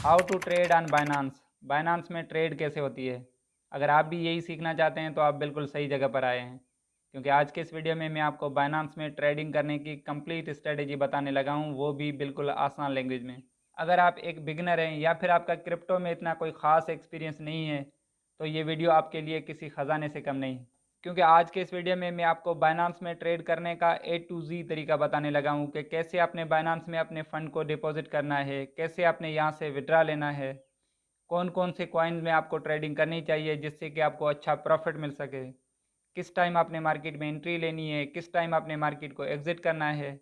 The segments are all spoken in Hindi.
How to trade on Binance. Binance में ट्रेड कैसे होती है। अगर आप भी यही सीखना चाहते हैं तो आप बिल्कुल सही जगह पर आए हैं, क्योंकि आज के इस वीडियो में मैं आपको बाइनांस में ट्रेडिंग करने की कंप्लीट स्ट्रेटेजी बताने लगा हूँ, वो भी बिल्कुल आसान लैंग्वेज में। अगर आप एक बिगिनर हैं या फिर आपका क्रिप्टो में इतना कोई ख़ास एक्सपीरियंस नहीं है तो ये वीडियो आपके लिए किसी ख़जाने से कम नहीं, क्योंकि आज के इस वीडियो में मैं आपको बाइनांस में ट्रेड करने का A to Z तरीका बताने लगा हूँ कि कैसे आपने बाइनांस में अपने फ़ंड को डिपॉजिट करना है, कैसे आपने यहाँ से विड्रा लेना है, कौन कौन से कॉइन में आपको ट्रेडिंग करनी चाहिए जिससे कि आपको अच्छा प्रॉफिट मिल सके, किस टाइम आपने मार्केट में एंट्री लेनी है, किस टाइम आपने मार्केट को एग्जिट करना है,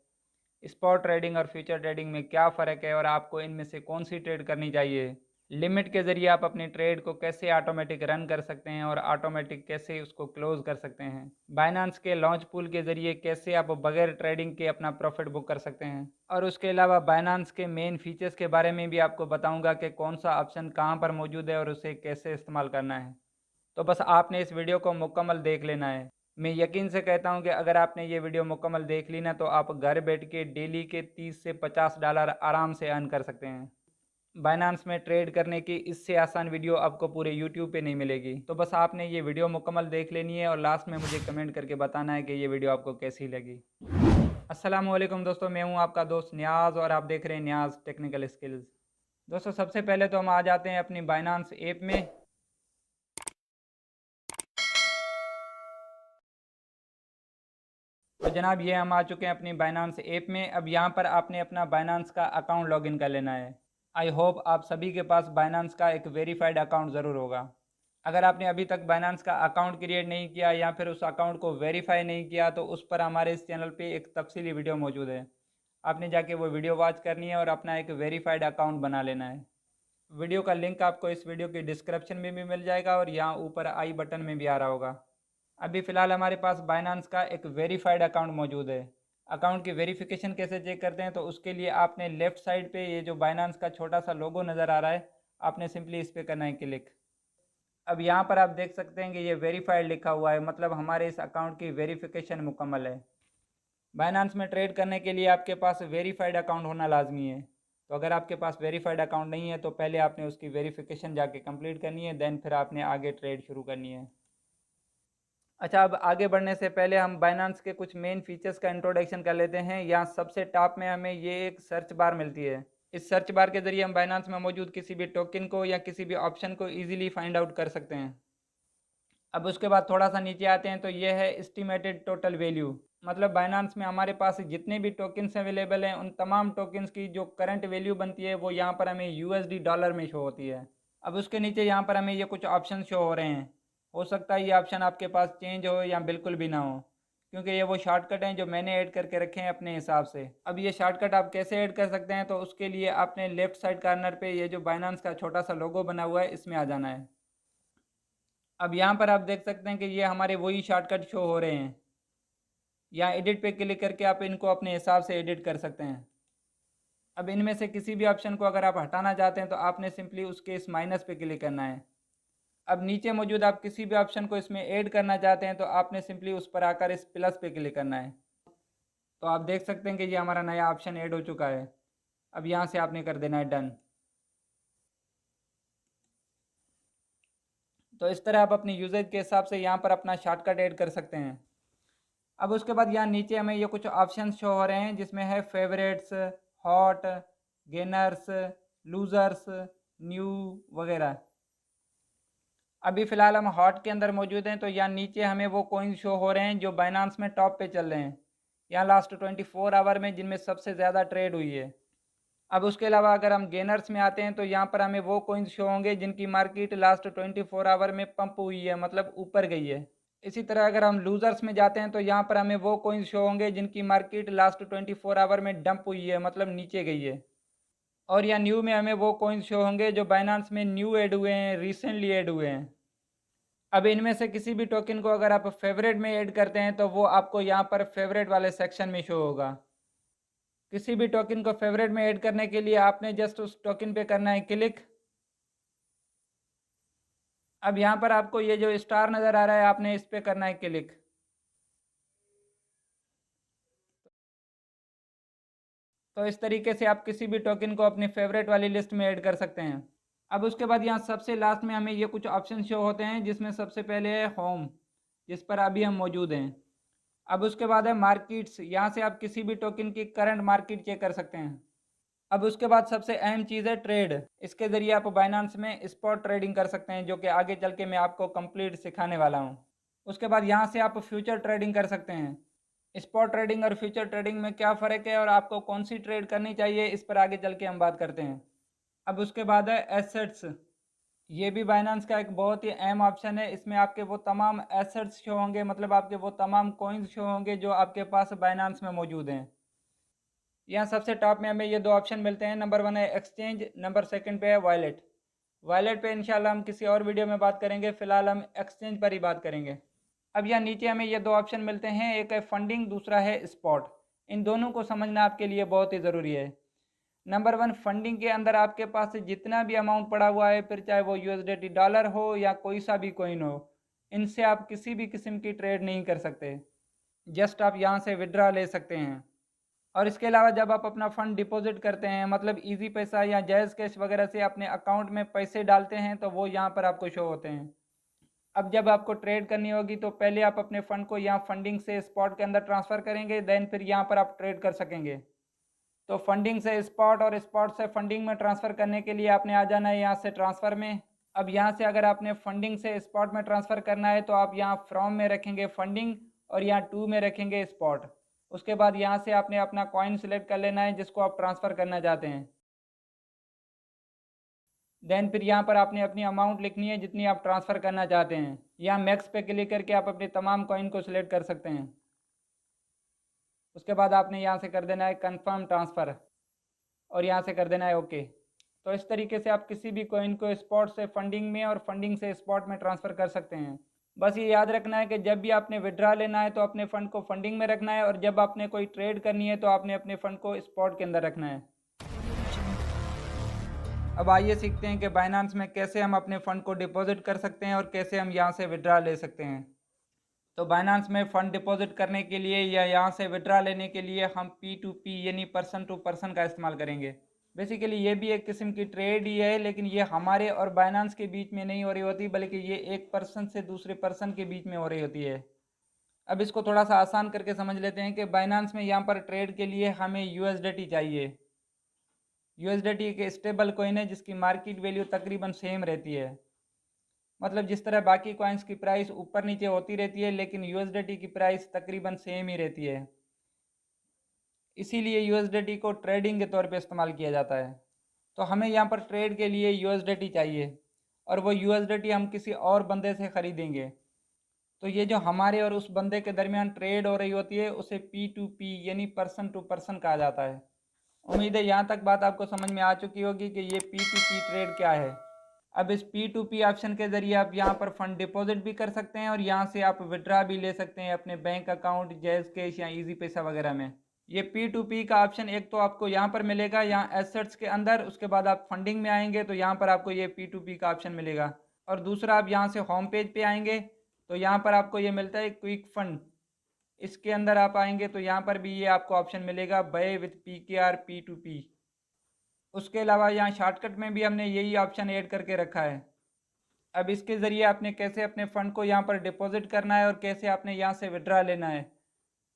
स्पॉट ट्रेडिंग और फ्यूचर ट्रेडिंग में क्या फ़र्क है और आपको इनमें से कौन सी ट्रेड करनी चाहिए, लिमिट के ज़रिए आप अपने ट्रेड को कैसे ऑटोमेटिक रन कर सकते हैं और ऑटोमेटिक कैसे उसको क्लोज कर सकते हैं, बाइनांस के लॉन्च पूल के ज़रिए कैसे आप बगैर ट्रेडिंग के अपना प्रॉफिट बुक कर सकते हैं, और उसके अलावा बाइनांस के मेन फीचर्स के बारे में भी आपको बताऊंगा कि कौन सा ऑप्शन कहाँ पर मौजूद है और उसे कैसे इस्तेमाल करना है। तो बस आपने इस वीडियो को मुकम्मल देख लेना है। मैं यकीन से कहता हूं कि अगर आपने ये वीडियो मुकम्मल देख ली ना तो आप घर बैठ के डेली के 30 से $50 आराम से अर्न कर सकते हैं। बाइनांस में ट्रेड करने की इससे आसान वीडियो आपको पूरे यूट्यूब पे नहीं मिलेगी। तो बस आपने ये वीडियो मुकम्मल देख लेनी है और लास्ट में मुझे कमेंट करके बताना है कि ये वीडियो आपको कैसी लगी। अस्सलामुअलैकुम दोस्तों, मैं हूँ आपका दोस्त न्याज और आप देख रहे हैं न्याज टेक्निकल स्किल्स। दोस्तों, सबसे पहले तो हम आ जाते हैं अपनी बाइनांस ऐप में। तो जनाब, ये हम आ चुके हैं अपनी बाइनांस ऐप में। अब यहाँ पर आपने अपना बाइनांस का अकाउंट लॉगिन कर लेना है। आई होप आप सभी के पास बाइनांस का एक वेरीफाइड अकाउंट ज़रूर होगा। अगर आपने अभी तक बाइनांस का अकाउंट क्रिएट नहीं किया या फिर उस अकाउंट को वेरीफाई नहीं किया तो उस पर हमारे इस चैनल पे एक तफसीली वीडियो मौजूद है। आपने जाके वो वीडियो वॉच करनी है और अपना एक वेरीफाइड अकाउंट बना लेना है। वीडियो का लिंक आपको इस वीडियो की डिस्क्रिप्शन में भी मिल जाएगा और यहाँ ऊपर आई बटन में भी आ रहा होगा। अभी फ़िलहाल हमारे पास बाइनांस का एक वेरीफाइड अकाउंट मौजूद है। अकाउंट की वेरिफिकेशन कैसे चेक करते हैं, तो उसके लिए आपने लेफ़्ट साइड पे ये जो बाइनांस का छोटा सा लोगो नज़र आ रहा है, आपने सिंपली इस पर करना है क्लिक। अब यहाँ पर आप देख सकते हैं कि ये वेरीफाइड लिखा हुआ है, मतलब हमारे इस अकाउंट की वेरिफिकेशन मुकम्मल है। बाइनांस में ट्रेड करने के लिए आपके पास वेरीफाइड अकाउंट होना लाजमी है। तो अगर आपके पास वेरीफाइड अकाउंट नहीं है तो पहले आपने उसकी वेरिफिकेशन जाके कंप्लीट करनी है, देन फिर आपने आगे ट्रेड शुरू करनी है। अच्छा, अब आगे बढ़ने से पहले हम बाइनांस के कुछ मेन फीचर्स का इंट्रोडक्शन कर लेते हैं। यहाँ सबसे टॉप में हमें ये एक सर्च बार मिलती है। इस सर्च बार के ज़रिए हम बाइनांस में मौजूद किसी भी टोकन को या किसी भी ऑप्शन को ईजिली फाइंड आउट कर सकते हैं। अब उसके बाद थोड़ा सा नीचे आते हैं तो ये है एस्टिमेटेड टोटल वैल्यू। मतलब बाइनांस में हमारे पास जितने भी टोकन्स अवेलेबल हैं उन तमाम टोकन्स की जो करंट वैल्यू बनती है वो यहाँ पर हमें USD डॉलर में शो होती है। अब उसके नीचे यहाँ पर हमें ये कुछ ऑप्शन शो हो रहे हैं। हो सकता है ये ऑप्शन आपके पास चेंज हो या बिल्कुल भी ना हो, क्योंकि ये वो शॉर्टकट हैं जो मैंने ऐड करके रखे हैं अपने हिसाब से। अब ये शॉर्टकट आप कैसे ऐड कर सकते हैं, तो उसके लिए आपने लेफ़्ट साइड कॉर्नर पे ये जो बाइनांस का छोटा सा लोगो बना हुआ है इसमें आ जाना है। अब यहाँ पर आप देख सकते हैं कि ये हमारे वही शॉर्टकट शो हो रहे हैं। यहाँ एडिट पे क्लिक करके आप इनको अपने हिसाब से एडिट कर सकते हैं। अब इनमें से किसी भी ऑप्शन को अगर आप हटाना चाहते हैं तो आपने सिंपली उसके इस माइनस पे क्लिक करना है। अब नीचे मौजूद आप किसी भी ऑप्शन को इसमें ऐड करना चाहते हैं तो आपने सिंपली उस पर आकर इस प्लस पे क्लिक करना है। तो आप देख सकते हैं कि ये हमारा नया ऑप्शन ऐड हो चुका है। अब यहाँ से आपने कर देना है डन। तो इस तरह आप अपनी यूजेज के हिसाब से यहाँ पर अपना शॉर्टकट ऐड कर सकते हैं। अब उसके बाद यहाँ नीचे हमें ये कुछ ऑप्शन शो हो रहे हैं जिसमें है favourites, hot, gainers, losers, new वगैरह। अभी फ़िलहाल हम हॉट के अंदर मौजूद हैं, तो यहाँ नीचे हमें वो कॉइन शो हो रहे हैं जो बाइनांस में टॉप पे चल रहे हैं, यहाँ लास्ट 24 आवर में जिनमें सबसे ज़्यादा ट्रेड हुई है। अब उसके अलावा अगर हम गेनर्स में आते हैं तो यहाँ पर हमें वो कॉइन्स शो होंगे जिनकी मार्केट लास्ट 24 आवर में पंप हुई है, मतलब ऊपर गई है। इसी तरह अगर हम लूज़र्स में जाते हैं तो यहाँ पर हमें वो कॉइन्स शो होंगे जिनकी मार्केट लास्ट 24 आवर में डंप हुई है, मतलब नीचे गई है। और यहाँ न्यू में हमें वो कॉइन्स शो होंगे जो बाइनांस में न्यू ऐड हुए हैं, रिसेंटली ऐड हुए हैं। अब इनमें से किसी भी टोकन को अगर आप फेवरेट में ऐड करते हैं तो वो आपको यहाँ पर फेवरेट वाले सेक्शन में शो होगा। किसी भी टोकन को फेवरेट में ऐड करने के लिए आपने जस्ट उस टोकन पे करना है क्लिक। अब यहाँ पर आपको ये जो स्टार नज़र आ रहा है आपने इस पर करना है क्लिक। तो इस तरीके से आप किसी भी टोकन को अपनी फेवरेट वाली लिस्ट में ऐड कर सकते हैं। अब उसके बाद यहाँ सबसे लास्ट में हमें ये कुछ ऑप्शन शो होते हैं, जिसमें सबसे पहले है होम, जिस पर अभी हम मौजूद हैं। अब उसके बाद है मार्केट्स, यहाँ से आप किसी भी टोकन की करंट मार्केट चेक कर सकते हैं। अब उसके बाद सबसे अहम चीज़ है ट्रेड। इसके ज़रिए आप बाइनांस में स्पॉट ट्रेडिंग कर सकते हैं, जो कि आगे चल के मैं आपको कंप्लीट सिखाने वाला हूँ। उसके बाद यहाँ से आप फ्यूचर ट्रेडिंग कर सकते हैं। स्पॉट ट्रेडिंग और फ्यूचर ट्रेडिंग में क्या फ़र्क है और आपको कौन सी ट्रेड करनी चाहिए, इस पर आगे चल के हम बात करते हैं। अब उसके बाद है एसेट्स। ये भी बाइनांस का एक बहुत ही अहम ऑप्शन है। इसमें आपके वो तमाम एसेट्स शो होंगे, मतलब आपके वो तमाम कॉइन्स शो होंगे जो आपके पास बाइनांस में मौजूद हैं। यहाँ सबसे टॉप में हमें ये दो ऑप्शन मिलते हैं। नंबर 1 है एक्सचेंज, नंबर 2 पे है वॉलेट। वॉलेट पे इंशाल्लाह हम किसी और वीडियो में बात करेंगे, फ़िलहाल हम एक्सचेंज पर ही बात करेंगे। अब यहाँ नीचे हमें ये दो ऑप्शन मिलते हैं, एक है फंडिंग, दूसरा है स्पॉट। इन दोनों को समझना आपके लिए बहुत ही ज़रूरी है। नंबर 1 फंडिंग के अंदर आपके पास जितना भी अमाउंट पड़ा हुआ है, फिर चाहे वो यूएसडीटी डॉलर हो या कोई सा भी कॉइन हो, इनसे आप किसी भी किस्म की ट्रेड नहीं कर सकते। जस्ट आप यहाँ से विड्रा ले सकते हैं। और इसके अलावा जब आप अपना फ़ंड डिपॉज़िट करते हैं, मतलब ईज़ी पैसा या जायज़ कैश वगैरह से अपने अकाउंट में पैसे डालते हैं, तो वो यहाँ पर आपको शो होते हैं। अब जब आपको ट्रेड करनी होगी तो पहले आप अपने फ़ंड को यहाँ फंडिंग से स्पॉट के अंदर ट्रांसफ़र करेंगे, देन फिर यहाँ पर आप ट्रेड कर सकेंगे। तो फंडिंग से स्पॉट और स्पॉट से फंडिंग में ट्रांसफ़र करने के लिए आपने आ जाना है यहाँ से ट्रांसफ़र में। अब यहाँ से अगर आपने फंडिंग से स्पॉट में ट्रांसफ़र करना है तो आप यहाँ फ्रॉम में रखेंगे फंडिंग और यहाँ टू में रखेंगे स्पॉट। उसके बाद यहाँ से आपने अपना कॉइन सिलेक्ट कर लेना है जिसको आप ट्रांसफ़र करना चाहते हैं। देन फिर यहाँ पर आपने अपनी अमाउंट लिखनी है जितनी आप ट्रांसफ़र करना चाहते हैं। यहाँ मैक्स पे क्लिक करके आप अपने तमाम कॉइन को सिलेक्ट कर सकते हैं। उसके बाद आपने यहाँ से कर देना है कंफर्म ट्रांसफ़र और यहाँ से कर देना है ओके। तो इस तरीके से आप किसी भी कॉइन को स्पॉट से फंडिंग में और फंडिंग से स्पॉट में ट्रांसफ़र कर सकते हैं। बस ये याद रखना है कि जब भी आपने विड्रा लेना है तो अपने फ़ंड को फंडिंग में रखना है, और जब आपने कोई ट्रेड करनी है तो आपने अपने फ़ंड को स्पॉट के अंदर रखना है। अब आइए सीखते हैं कि बाइनांस में कैसे हम अपने फ़ंड को डिपॉज़िट कर सकते हैं और कैसे हम यहाँ से विड्रा ले सकते हैं। तो बाइनांस में फ़ंड डिपॉज़िट करने के लिए या यहाँ से विड्रा लेने के लिए हम P2P यानी पर्सन टू पर्सन का इस्तेमाल करेंगे। बेसिकली ये भी एक किस्म की ट्रेड ही है, लेकिन ये हमारे और बाइनांस के बीच में नहीं हो रही होती, बल्कि ये एक पर्सन से दूसरे पर्सन के बीच में हो रही होती है। अब इसको थोड़ा सा आसान करके समझ लेते हैं कि बाइनांस में यहाँ पर ट्रेड के लिए हमें यूएसडीटी चाहिए। यूएसडीटी एक स्टेबल कॉइन है जिसकी मार्केट वैल्यू तकरीबन सेम रहती है। मतलब जिस तरह बाकी कॉइन्स की प्राइस ऊपर नीचे होती रहती है, लेकिन यूएसडीटी की प्राइस तकरीबन सेम ही रहती है। इसीलिए यूएसडीटी को ट्रेडिंग के तौर पे इस्तेमाल किया जाता है। तो हमें यहाँ पर ट्रेड के लिए यूएसडीटी चाहिए और वो यूएसडीटी हम किसी और बंदे से ख़रीदेंगे। तो ये जो हमारे और उस बंदे के दरमियान ट्रेड हो रही होती है उसे P2P यानी पर्सन टू पर्सन कहा जाता है। उम्मीद है यहाँ तक बात आपको समझ में आ चुकी होगी कि ये P2P ट्रेड क्या है। अब इस P2P ऑप्शन के ज़रिए आप यहाँ पर फ़ंड डिपॉजिट भी कर सकते हैं और यहाँ से आप विड्रा भी ले सकते हैं अपने बैंक अकाउंट, जैज़ कैश या ईजी पैसा वगैरह में। ये P2P का ऑप्शन एक तो आपको यहाँ पर मिलेगा, यहाँ एसेट्स के अंदर। उसके बाद आप फंडिंग में आएंगे तो यहाँ पर आपको ये P2P का ऑप्शन मिलेगा। और दूसरा, आप यहाँ से होम पेज पे आएंगे तो यहाँ पर आपको ये मिलता है क्विक फंड। इसके अंदर आप आएंगे तो यहाँ पर भी ये आपको ऑप्शन मिलेगा बाय विथ PKR P2P। उसके अलावा यहाँ शॉर्टकट में भी हमने यही ऑप्शन ऐड करके रखा है। अब इसके ज़रिए आपने कैसे अपने फ़ंड को यहाँ पर डिपॉजिट करना है और कैसे आपने यहाँ से विड्रा लेना है,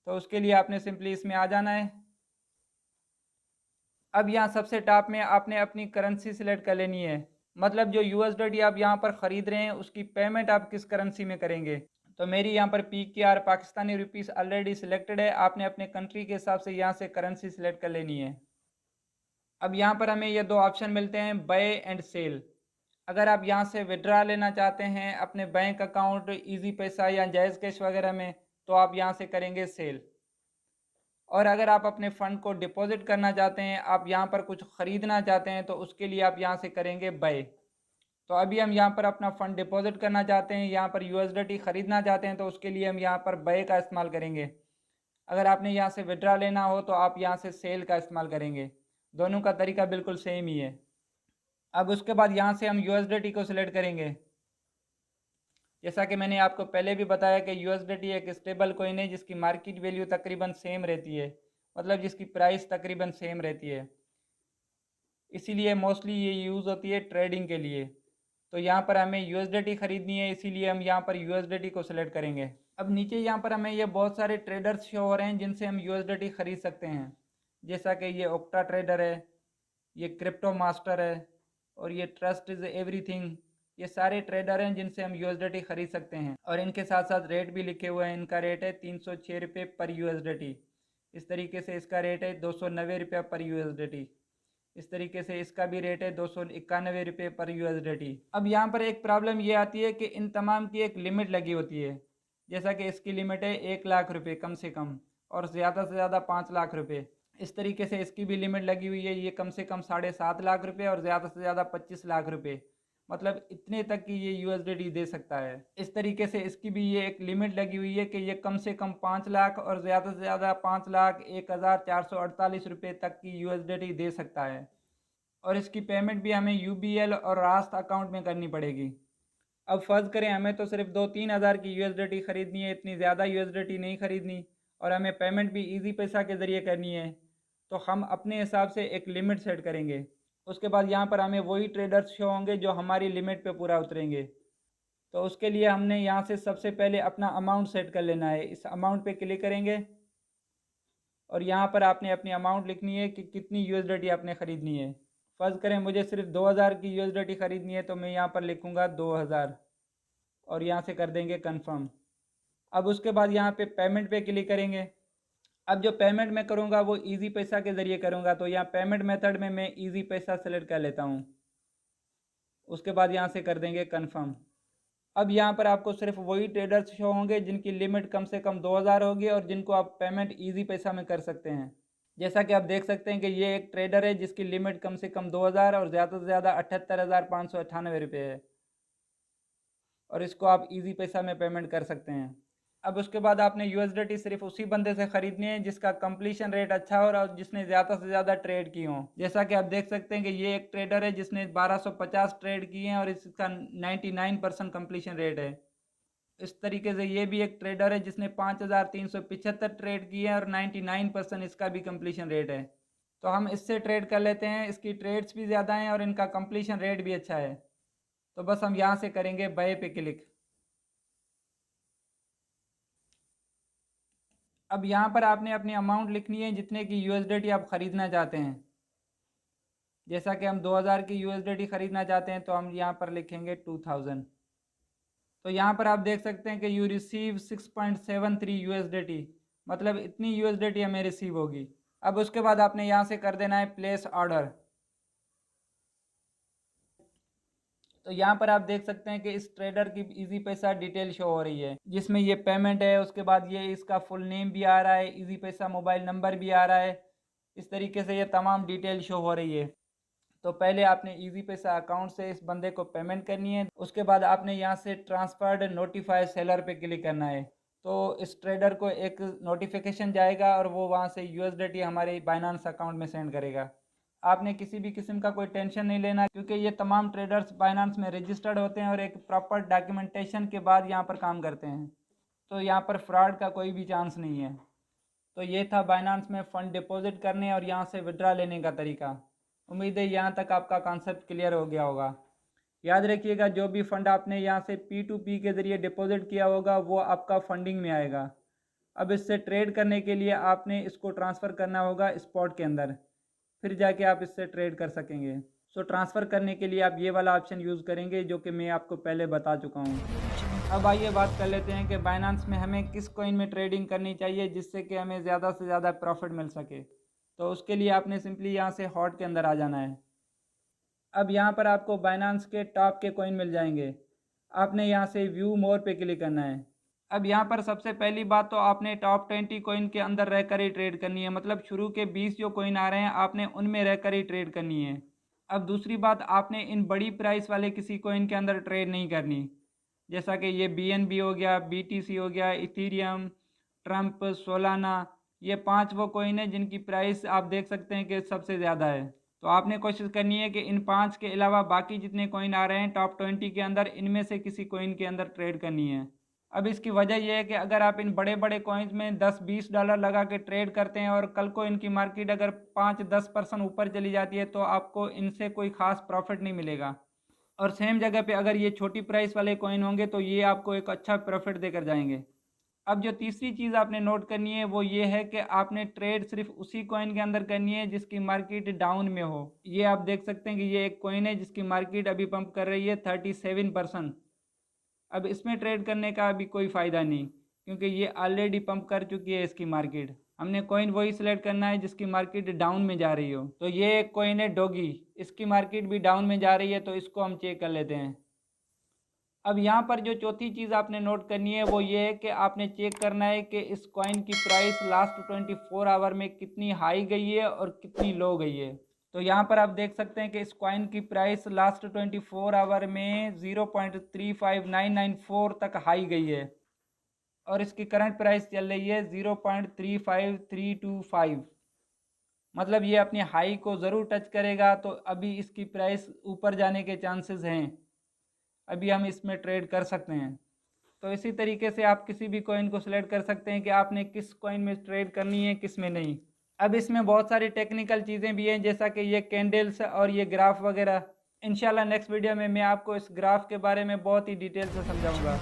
तो उसके लिए आपने सिंपली इसमें आ जाना है। अब यहाँ सबसे टॉप में आपने अपनी करेंसी सिलेक्ट कर लेनी है, मतलब जो यूएसडीटी आप यहाँ पर ख़रीद रहे हैं उसकी पेमेंट आप किस करेंसी में करेंगे। तो मेरी यहाँ पर PKR Pakistani rupees already selected है। आपने अपने कंट्री के हिसाब से यहाँ से करेंसी सिलेक्ट कर लेनी है। अब यहाँ पर हमें ये दो ऑप्शन मिलते हैं, बाय एंड सेल। अगर आप यहाँ से विड्रा लेना चाहते हैं अपने बैंक अकाउंट, इजी पैसा या जायज़ कैश वगैरह में, तो आप यहाँ से करेंगे सेल। और अगर आप अपने फ़ंड को डिपॉजिट करना चाहते हैं, आप यहाँ पर कुछ ख़रीदना चाहते हैं, तो उसके लिए आप यहाँ से करेंगे बाय। तो अभी हम यहाँ पर अपना फ़ंड डिपॉजिट करना चाहते हैं, यहाँ पर यूएसडीटी ख़रीदना चाहते हैं, तो उसके लिए हम यहाँ पर बाय का इस्तेमाल करेंगे। अगर आपने यहाँ से विड्रा लेना हो तो आप यहाँ से सेल का इस्तेमाल करेंगे। दोनों का तरीका बिल्कुल सेम ही है। अब उसके बाद यहाँ से हम यूएसडीटी को सिलेक्ट करेंगे। जैसा कि मैंने आपको पहले भी बताया कि यूएसडीटी एक स्टेबल कॉइन है जिसकी मार्केट वैल्यू तकरीबन सेम रहती है। मतलब जिसकी प्राइस तकरीबन सेम रहती है। इसीलिए मोस्टली ये यूज़ होती है ट्रेडिंग के लिए। तो यहाँ पर हमें यूएसडीटी ख़रीदनी है, इसीलिए हम यहाँ पर यूएसडीटी को सिलेक्ट करेंगे। अब नीचे यहाँ पर हमें ये बहुत सारे ट्रेडर्स शो हो रहे हैं जिनसे हम यूएसडीटी ख़रीद सकते हैं, जैसा कि ये ओक्टा ट्रेडर है, ये क्रिप्टो मास्टर है और ये ट्रस्ट इज़ एवरीथिंग। ये सारे ट्रेडर हैं जिनसे हम यूएसडीटी ख़रीद सकते हैं और इनके साथ साथ रेट भी लिखे हुए हैं। इनका रेट है 306 रुपये पर यूएसडीटी। इस तरीके से इसका रेट है 290 रुपये पर यूएसडीटी। इस तरीके से इसका भी रेट है 291 रुपये पर यूएसडीटी। अब यहाँ पर एक प्रॉब्लम ये आती है कि इन तमाम की एक लिमिट लगी होती है, जैसा कि इसकी लिमिट है 1 लाख रुपये कम से कम और ज़्यादा से ज़्यादा 5 लाख रुपये। इस तरीके से इसकी भी लिमिट लगी हुई है, ये कम से कम 7.5 लाख रुपये और ज़्यादा से ज़्यादा 25 लाख रुपये, मतलब इतने तक की ये यूएसडीटी दे सकता है। इस तरीके से इसकी भी ये एक लिमिट लगी हुई है कि ये कम से कम 5 लाख और ज़्यादा से ज़्यादा 5,01,448 रुपये तक की यूएसडीटी दे सकता है। और इसकी पेमेंट भी हमें यूबीएल और रास्ट अकाउंट में करनी पड़ेगी। अब फ़र्ज़ करें हमें तो सिर्फ 2-3 हज़ार की यूएसडीटी ख़रीदनी है, इतनी ज़्यादा यूएसडीटी नहीं ख़रीदनी और हमें पेमेंट भी ईजी पैसा के ज़रिए करनी है, तो हम अपने हिसाब से एक लिमिट सेट करेंगे। उसके बाद यहाँ पर हमें वही ट्रेडर्स शो होंगे जो हमारी लिमिट पे पूरा उतरेंगे। तो उसके लिए हमने यहाँ से सबसे पहले अपना अमाउंट सेट कर लेना है। इस अमाउंट पे क्लिक करेंगे और यहाँ पर आपने अपनी अमाउंट लिखनी है कि कितनी यूएसडीटी आपने ख़रीदनी है। फ़र्ज़ करें मुझे सिर्फ 2000 की यूएसडीटी ख़रीदनी है, तो मैं यहाँ पर लिखूँगा 2000 और यहाँ से कर देंगे कन्फर्म। अब उसके बाद यहाँ पे पेमेंट पे क्लिक करेंगे। अब जो पेमेंट मैं करूँगा वो इजी पैसा के ज़रिए करूँगा, तो यहाँ पेमेंट मेथड में मैं इजी पैसा सेलेक्ट कर लेता हूँ। उसके बाद यहाँ से कर देंगे कन्फर्म। अब यहाँ पर आपको सिर्फ वही ट्रेडर्स शो होंगे जिनकी लिमिट कम से कम 2000 होगी और जिनको आप पेमेंट इजी पैसा में कर सकते हैं। जैसा कि आप देख सकते हैं कि ये एक ट्रेडर है जिसकी लिमिट कम से कम 2000 और ज़्यादा से ज़्यादा 78,598 रुपये है और इसको आप इजी पैसा में पेमेंट कर सकते हैं। अब उसके बाद आपने यूएसडीटी सिर्फ उसी बंदे से ख़रीदनी है जिसका कंप्लीशन रेट अच्छा हो और जिसने ज़्यादा से ज़्यादा ट्रेड की हो। जैसा कि आप देख सकते हैं कि ये एक ट्रेडर है जिसने 1250 ट्रेड किए हैं और इसका 99% कंप्लीशन रेट है। इस तरीके से ये भी एक ट्रेडर है जिसने 5375 ट्रेड किए हैं और 99% इसका भी कंप्लीशन रेट है। तो हम इससे ट्रेड कर लेते हैं, इसकी ट्रेड्स भी ज़्यादा हैं और इनका कंप्लीशन रेट भी अच्छा है। तो बस हम यहाँ से करेंगे बाय पे क्लिक। अब यहाँ पर आपने अपनी अमाउंट लिखनी है जितने की यूएसडीटी आप ख़रीदना चाहते हैं। जैसा कि हम 2000 की यूएसडीटी ख़रीदना चाहते हैं तो हम यहाँ पर लिखेंगे 2000। तो यहाँ पर आप देख सकते हैं कि यू रिसीव 6.73 यूएसडीटी, मतलब इतनी यूएसडीटी हमें रिसीव होगी। अब उसके बाद आपने यहाँ से कर देना है प्लेस ऑर्डर। तो यहाँ पर आप देख सकते हैं कि इस ट्रेडर की इजी पैसा डिटेल शो हो रही है जिसमें ये पेमेंट है, उसके बाद ये इसका फुल नेम भी आ रहा है, इजी पैसा मोबाइल नंबर भी आ रहा है। इस तरीके से ये तमाम डिटेल शो हो रही है। तो पहले आपने इजी पैसा अकाउंट से इस बंदे को पेमेंट करनी है, उसके बाद आपने यहाँ से ट्रांसफर्ड नोटिफाई सेलर पे क्लिक करना है। तो इस ट्रेडर को एक नोटिफिकेशन जाएगा और वो वहाँ से यूएसडीटी हमारे बाइनांस अकाउंट में सेंड करेगा। आपने किसी भी किस्म का कोई टेंशन नहीं लेना क्योंकि ये तमाम ट्रेडर्स बाइनांस में रजिस्टर्ड होते हैं और एक प्रॉपर डॉक्यूमेंटेशन के बाद यहाँ पर काम करते हैं। तो यहाँ पर फ्रॉड का कोई भी चांस नहीं है। तो ये था बाइनांस में फ़ंड डिपॉजिट करने और यहाँ से विड्रा लेने का तरीका। उम्मीद है यहाँ तक आपका कॉन्सेप्ट क्लियर हो गया होगा। याद रखिएगा जो भी फ़ंड आपने यहाँ से P2P के ज़रिए डिपॉजिट किया होगा वो आपका फंडिंग में आएगा। अब इससे ट्रेड करने के लिए आपने इसको ट्रांसफ़र करना होगा स्पॉट के अंदर, फिर जाके आप इससे ट्रेड कर सकेंगे। सो ट्रांसफ़र करने के लिए आप ये वाला ऑप्शन यूज़ करेंगे जो कि मैं आपको पहले बता चुका हूँ। अब आइए बात कर लेते हैं कि बाइनांस में हमें किस कॉइन में ट्रेडिंग करनी चाहिए जिससे कि हमें ज़्यादा से ज़्यादा प्रॉफिट मिल सके। तो उसके लिए आपने सिंपली यहाँ से हॉट के अंदर आ जाना है। अब यहाँ पर आपको बाइनांस के टॉप के कॉइन मिल जाएंगे। आपने यहाँ से व्यू मोर पे क्लिक करना है। अब यहाँ पर सबसे पहली बात तो आपने टॉप 20 कॉइन के अंदर रहकर ही ट्रेड करनी है, मतलब शुरू के 20 जो कॉइन आ रहे हैं आपने उनमें रहकर ही ट्रेड करनी है। अब दूसरी बात, आपने इन बड़ी प्राइस वाले किसी कॉइन के अंदर ट्रेड नहीं करनी, जैसा कि ये BNB हो गया, BTC हो गया, इथीरियम, ट्रम्प, सोलाना। ये 5 वो कॉइन है जिनकी प्राइस आप देख सकते हैं कि सबसे ज़्यादा है। तो आपने कोशिश करनी है कि इन 5 के अलावा बाकी जितने कॉइन आ रहे हैं टॉप 20 के अंदर, इनमें से किसी कॉइन के अंदर ट्रेड करनी है। अब इसकी वजह यह है कि अगर आप इन बड़े बड़े कॉइन्स में $10-20 लगा के ट्रेड करते हैं और कल को इनकी मार्केट अगर 5-10% ऊपर चली जाती है तो आपको इनसे कोई ख़ास प्रॉफिट नहीं मिलेगा। और सेम जगह पे अगर ये छोटी प्राइस वाले कॉइन होंगे तो ये आपको एक अच्छा प्रॉफिट देकर जाएंगे। अब जो तीसरी चीज़ आपने नोट करनी है वो ये है कि आपने ट्रेड सिर्फ उसी कॉइन के अंदर करनी है जिसकी मार्केट डाउन में हो। ये आप देख सकते हैं कि ये एक कॉइन है जिसकी मार्केट अभी पंप कर रही है 37%। अब इसमें ट्रेड करने का अभी कोई फ़ायदा नहीं, क्योंकि ये ऑलरेडी पंप कर चुकी है इसकी मार्केट। हमने कॉइन वही सिलेक्ट करना है जिसकी मार्केट डाउन में जा रही हो। तो ये एक कॉइन है डॉगी, इसकी मार्केट भी डाउन में जा रही है, तो इसको हम चेक कर लेते हैं। अब यहाँ पर जो चौथी चीज़ आपने नोट करनी है वो ये है कि आपने चेक करना है कि इस कॉइन की प्राइस लास्ट 24 आवर में कितनी हाई गई है और कितनी लो गई है। तो यहाँ पर आप देख सकते हैं कि इस कॉइन की प्राइस लास्ट 24 आवर में 0.35994 तक हाई गई है और इसकी करंट प्राइस चल रही है 0.35325। मतलब ये अपनी हाई को ज़रूर टच करेगा, तो अभी इसकी प्राइस ऊपर जाने के चांसेस हैं, अभी हम इसमें ट्रेड कर सकते हैं। तो इसी तरीके से आप किसी भी कॉइन को सिलेक्ट कर सकते हैं कि आपने किस कॉइन में ट्रेड करनी है, किस में नहीं। अब इसमें बहुत सारी टेक्निकल चीज़ें भी हैं, जैसा कि ये कैंडल्स और ये ग्राफ वगैरह। इंशाल्लाह नेक्स्ट वीडियो में मैं आपको इस ग्राफ के बारे में बहुत ही डिटेल से समझाऊंगा।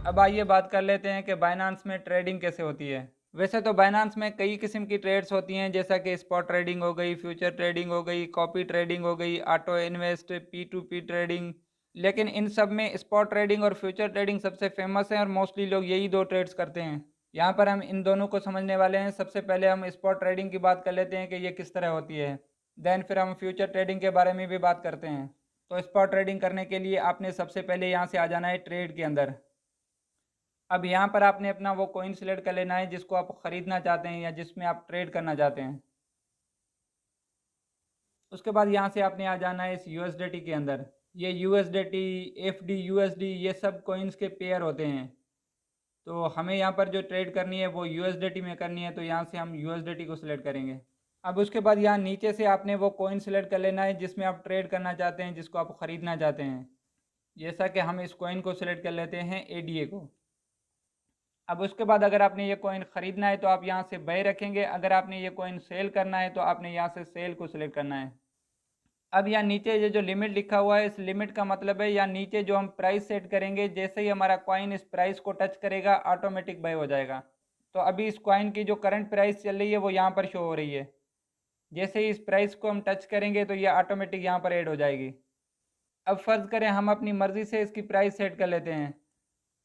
अब आइए बात कर लेते हैं कि बाइनांस में ट्रेडिंग कैसे होती है। वैसे तो बाइनांस में कई किस्म की ट्रेड्स होती हैं, जैसा कि स्पॉट ट्रेडिंग हो गई, फ्यूचर ट्रेडिंग हो गई, कॉपी ट्रेडिंग हो गई, ऑटो इन्वेस्ट, P2P ट्रेडिंग। लेकिन इन सब में स्पॉट ट्रेडिंग और फ्यूचर ट्रेडिंग सबसे फेमस है और मोस्टली लोग यही दो ट्रेड्स करते हैं। यहाँ पर हम इन दोनों को समझने वाले हैं। सबसे पहले हम स्पॉट ट्रेडिंग की बात कर लेते हैं कि ये किस तरह होती है। देन फिर हम फ्यूचर ट्रेडिंग के बारे में भी बात करते हैं। तो स्पॉट ट्रेडिंग करने के लिए आपने सबसे पहले यहाँ से आ जाना है ट्रेड के अंदर। अब यहाँ पर आपने अपना वो कॉइन सिलेक्ट कर लेना है जिसको आप ख़रीदना चाहते हैं या जिसमें आप ट्रेड करना चाहते हैं। उसके बाद यहाँ से आपने आ जाना है इस USDT के अंदर। ये USDT, FD, USD ये सब कॉइन्स के पेयर होते हैं। तो हमें यहाँ पर जो ट्रेड करनी है वो USDT में करनी है, तो यहाँ से हम USDT को सिलेक्ट करेंगे। अब उसके बाद यहाँ नीचे से आपने वो कॉइन सिलेक्ट कर लेना है जिसमें आप ट्रेड करना चाहते हैं, जिसको आप ख़रीदना चाहते हैं। जैसा कि हम इस कॉइन को सिलेक्ट कर लेते हैं, ADA को। अब उसके बाद अगर आपने ये कॉइन ख़रीदना है तो आप यहाँ से बाय रखेंगे, अगर आपने ये कॉइन सेल करना है तो आपने यहाँ से सेल को सिलेक्ट करना है। अब यहाँ नीचे ये जो लिमिट लिखा हुआ है, इस लिमिट का मतलब है यहाँ नीचे जो हम प्राइस सेट करेंगे, जैसे ही हमारा कॉइन इस प्राइस को टच करेगा ऑटोमेटिक बाय हो जाएगा। तो अभी इस कॉइन की जो करंट प्राइस चल रही है वो यहाँ पर शो हो रही है। जैसे ही इस प्राइस को हम टच करेंगे तो ये ऑटोमेटिक यहाँ पर ऐड हो जाएगी। अब फ़र्ज़ करें हम अपनी मर्ज़ी से इसकी प्राइस सेट कर लेते हैं,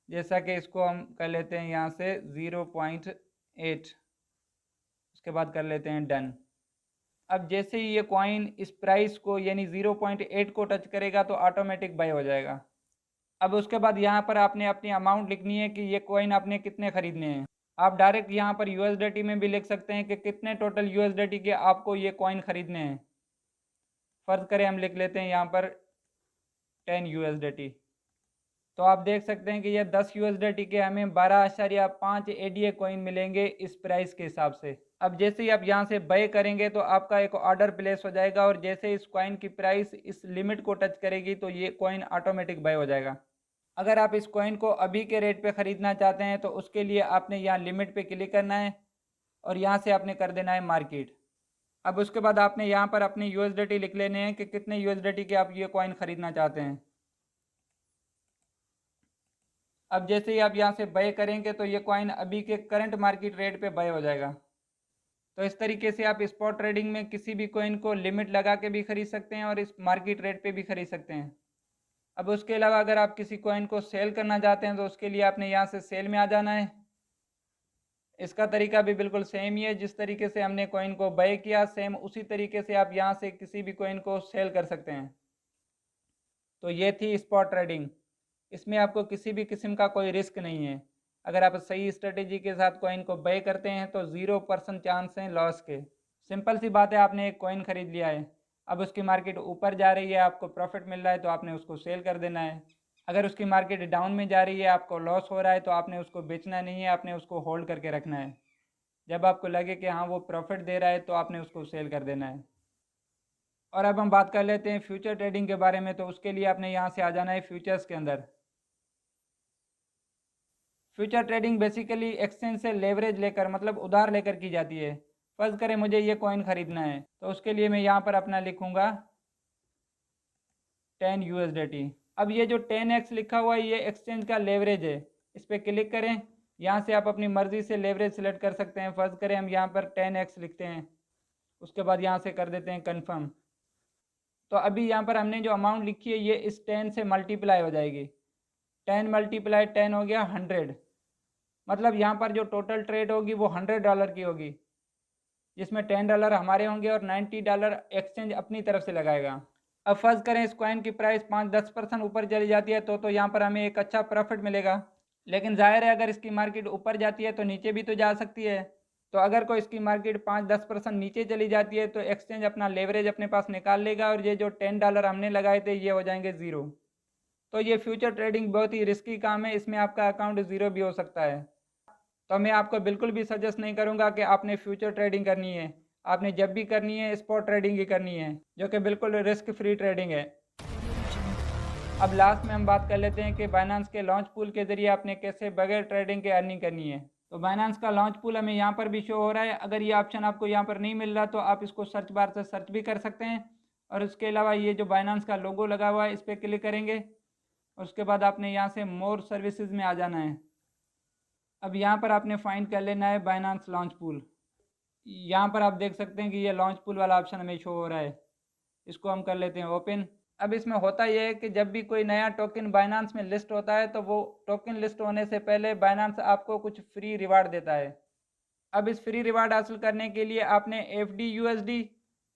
जैसा कि इसको हम कर लेते हैं यहाँ से 0.8। उसके बाद कर लेते हैं डन। अब जैसे ही ये कॉइन इस प्राइस को यानी 0.8 को टच करेगा तो ऑटोमेटिक बाय हो जाएगा। अब उसके बाद यहाँ पर आपने अपनी अमाउंट लिखनी है कि ये कॉइन आपने कितने ख़रीदने हैं। आप डायरेक्ट यहाँ पर USDT में भी लिख सकते हैं कि कितने टोटल USDT के आपको ये कॉइन ख़रीदने हैं। फ़र्ज़ करें हम लिख लेते हैं यहाँ पर 10 USDT। तो आप देख सकते हैं कि ये 10 USDT के हमें 12.5 ADA कॉइन मिलेंगे इस प्राइस के हिसाब से। अब जैसे ही आप यहाँ से बाय करेंगे तो आपका एक ऑर्डर प्लेस हो जाएगा और जैसे इस कॉइन की प्राइस इस लिमिट को टच करेगी तो ये कॉइन ऑटोमेटिक बाय हो जाएगा। अगर आप इस कॉइन को अभी के रेट पे ख़रीदना चाहते हैं तो उसके लिए आपने यहाँ लिमिट पे क्लिक करना है और यहाँ से आपने कर देना है मार्केट। अब उसके बाद आपने यहाँ पर अपने USDT लिख लेने हैं कि कितने USDT के आप ये कॉइन ख़रीदना चाहते हैं। अब जैसे ही आप यहाँ से बाय करेंगे तो ये कॉइन अभी के करंट मार्केट रेट पे बाय हो जाएगा। तो इस तरीके से आप स्पॉट ट्रेडिंग में किसी भी कॉइन को लिमिट लगा के भी ख़रीद सकते हैं और इस मार्केट रेट पे भी ख़रीद सकते हैं। अब उसके अलावा अगर आप किसी कॉइन को सेल करना चाहते हैं तो उसके लिए आपने यहाँ से सेल में आ जाना है। इसका तरीका भी बिल्कुल सेम ही है, जिस तरीके से हमने कॉइन को बाय किया सेम उसी तरीके से आप यहाँ से किसी भी कॉइन को सेल कर सकते हैं। तो ये थी स्पॉट ट्रेडिंग। इसमें आपको किसी भी किस्म का कोई रिस्क नहीं है। अगर आप सही स्ट्रेटेजी के साथ कॉइन को बाय करते हैं तो 0% चांस है लॉस के। सिंपल सी बात है, आपने एक कॉइन ख़रीद लिया है, अब उसकी मार्केट ऊपर जा रही है, आपको प्रॉफिट मिल रहा है तो आपने उसको सेल कर देना है। अगर उसकी मार्केट डाउन में जा रही है, आपको लॉस हो रहा है, तो आपने उसको बेचना नहीं है, आपने उसको होल्ड करके रखना है। जब आपको लगे कि हाँ वो प्रॉफिट दे रहा है तो आपने उसको सेल कर देना है। और अब हम बात कर लेते हैं फ्यूचर ट्रेडिंग के बारे में। तो उसके लिए आपने यहाँ से आ जाना है फ्यूचर्स के अंदर। फ्यूचर ट्रेडिंग बेसिकली एक्सचेंज से लेवरेज लेकर मतलब उधार लेकर की जाती है। फ़र्ज़ करें मुझे ये कॉइन ख़रीदना है, तो उसके लिए मैं यहाँ पर अपना लिखूँगा 10 USDT। अब ये जो 10x लिखा हुआ है ये एक्सचेंज का लेवरेज है। इस पर क्लिक करें। यहाँ से आप अपनी मर्ज़ी से लेवरेज सेलेक्ट कर सकते हैं। फ़र्ज़ करें हम यहाँ पर 10x लिखते हैं, उसके बाद यहाँ से कर देते हैं कन्फर्म। तो अभी यहाँ पर हमने जो अमाउंट लिखी है ये इस 10 से मल्टीप्लाई हो जाएगी। 10 मल्टीप्लाई 10 हो गया 100। मतलब यहाँ पर जो टोटल ट्रेड होगी वो $100 की होगी, जिसमें $10 हमारे होंगे और $90 एक्सचेंज अपनी तरफ से लगाएगा। अब फ़र्ज़ करें इस कॉइन की प्राइस 5-10% ऊपर चली जाती है तो यहाँ पर हमें एक अच्छा प्रॉफिट मिलेगा। लेकिन ज़ाहिर है अगर इसकी मार्केट ऊपर जाती है तो नीचे भी तो जा सकती है। तो अगर कोई इसकी मार्केट 5-10% नीचे चली जाती है तो एक्सचेंज अपना लेवरेज अपने पास निकाल लेगा और ये जो $10 हमने लगाए थे ये हो जाएंगे ज़ीरो। तो ये फ्यूचर ट्रेडिंग बहुत ही रिस्की काम है, इसमें आपका अकाउंट ज़ीरो भी हो सकता है। तो मैं आपको बिल्कुल भी सजेस्ट नहीं करूँगा कि आपने फ्यूचर ट्रेडिंग करनी है। आपने जब भी करनी है स्पॉट ट्रेडिंग ही करनी है, जो कि बिल्कुल रिस्क फ्री ट्रेडिंग है। अब लास्ट में हम बात कर लेते हैं कि बाइनेंस के लॉन्च पूल के ज़रिए आपने कैसे बगैर ट्रेडिंग के अर्निंग करनी है। तो बाइनेंस का लॉन्च पूल हमें यहाँ पर भी शो हो रहा है। अगर ये ऑप्शन आपको यहाँ पर नहीं मिल रहा तो आप इसको सर्च बार से सर्च भी कर सकते हैं। और उसके अलावा ये जो बाइनेंस का लोगो लगा हुआ है इस पर क्लिक करेंगे। उसके बाद आपने यहाँ से मोर सर्विसेज में आ जाना है। अब यहाँ पर आपने फाइंड कर लेना है बाइनेंस लॉन्च पूल। यहाँ पर आप देख सकते हैं कि ये लॉन्च पूल वाला ऑप्शन हमें शो हो रहा है। इसको हम कर लेते हैं ओपन। अब इसमें होता यह है कि जब भी कोई नया टोकन बाइनेंस में लिस्ट होता है तो वो टोकन लिस्ट होने से पहले बाइनेंस आपको कुछ फ्री रिवार्ड देता है। अब इस फ्री रिवार्ड हासिल करने के लिए आपने FD USD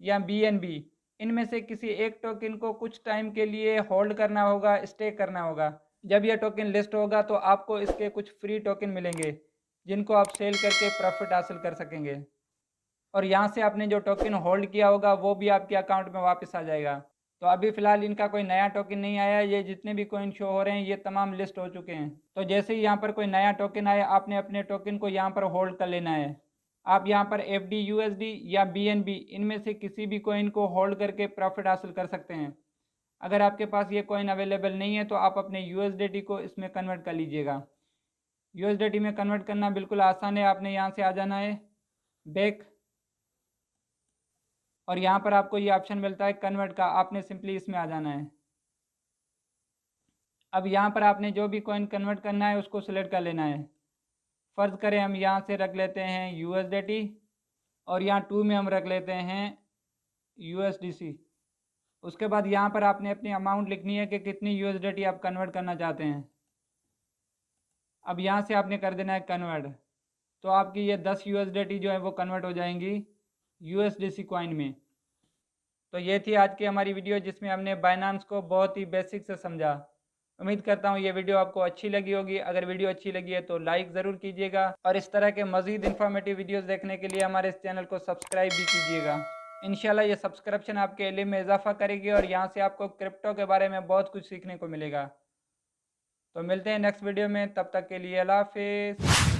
या BNB इनमें से किसी एक टोकन को कुछ टाइम के लिए होल्ड करना होगा, स्टे करना होगा। जब यह टोकन लिस्ट होगा तो आपको इसके कुछ फ्री टोकन मिलेंगे जिनको आप सेल करके प्रॉफिट हासिल कर सकेंगे। और यहाँ से आपने जो टोकन होल्ड किया होगा वो भी आपके अकाउंट में वापस आ जाएगा। तो अभी फ़िलहाल इनका कोई नया टोकन नहीं आया, ये जितने भी कॉइन शो हो रहे हैं ये तमाम लिस्ट हो चुके हैं। तो जैसे ही यहाँ पर कोई नया टोकन आए आपने अपने टोकन को यहाँ पर होल्ड कर लेना है। आप यहाँ पर FD USD या BNB इनमें से किसी भी कॉइन को होल्ड करके प्रॉफिट हासिल कर सकते हैं। अगर आपके पास ये कॉइन अवेलेबल नहीं है तो आप अपने USDT को इसमें कन्वर्ट कर लीजिएगा। USDT में कन्वर्ट करना बिल्कुल आसान है। आपने यहाँ से आ जाना है बैक और यहाँ पर आपको ये ऑप्शन मिलता है कन्वर्ट का, आपने सिंपली इसमें आ जाना है। अब यहाँ पर आपने जो भी कॉइन कन्वर्ट करना है उसको सिलेक्ट कर लेना है। फ़र्ज़ करें हम यहाँ से रख लेते हैं USDT और यहाँ 2 में हम रख लेते हैं USDC। उसके बाद यहाँ पर आपने अपनी अमाउंट लिखनी है कि कितनी USDT आप कन्वर्ट करना चाहते हैं। अब यहाँ से आपने कर देना है कन्वर्ट। तो आपकी ये 10 USDT जो है वो कन्वर्ट हो जाएंगी USDC कॉइन में। तो ये थी आज की हमारी वीडियो जिसमें हमने बाइनेंस को बहुत ही बेसिक से समझा। उम्मीद करता हूँ ये वीडियो आपको अच्छी लगी होगी। अगर वीडियो अच्छी लगी है तो लाइक ज़रूर कीजिएगा और इस तरह के मज़ीद इन्फॉर्मेटिव वीडियोस देखने के लिए हमारे इस चैनल को सब्सक्राइब भी कीजिएगा। इंशाल्लाह ये सब्सक्रिप्शन आपके इल्म में इजाफा करेगी और यहाँ से आपको क्रिप्टो के बारे में बहुत कुछ सीखने को मिलेगा। तो मिलते हैं नेक्स्ट वीडियो में, तब तक के लिए अल्लाह हाफिज़।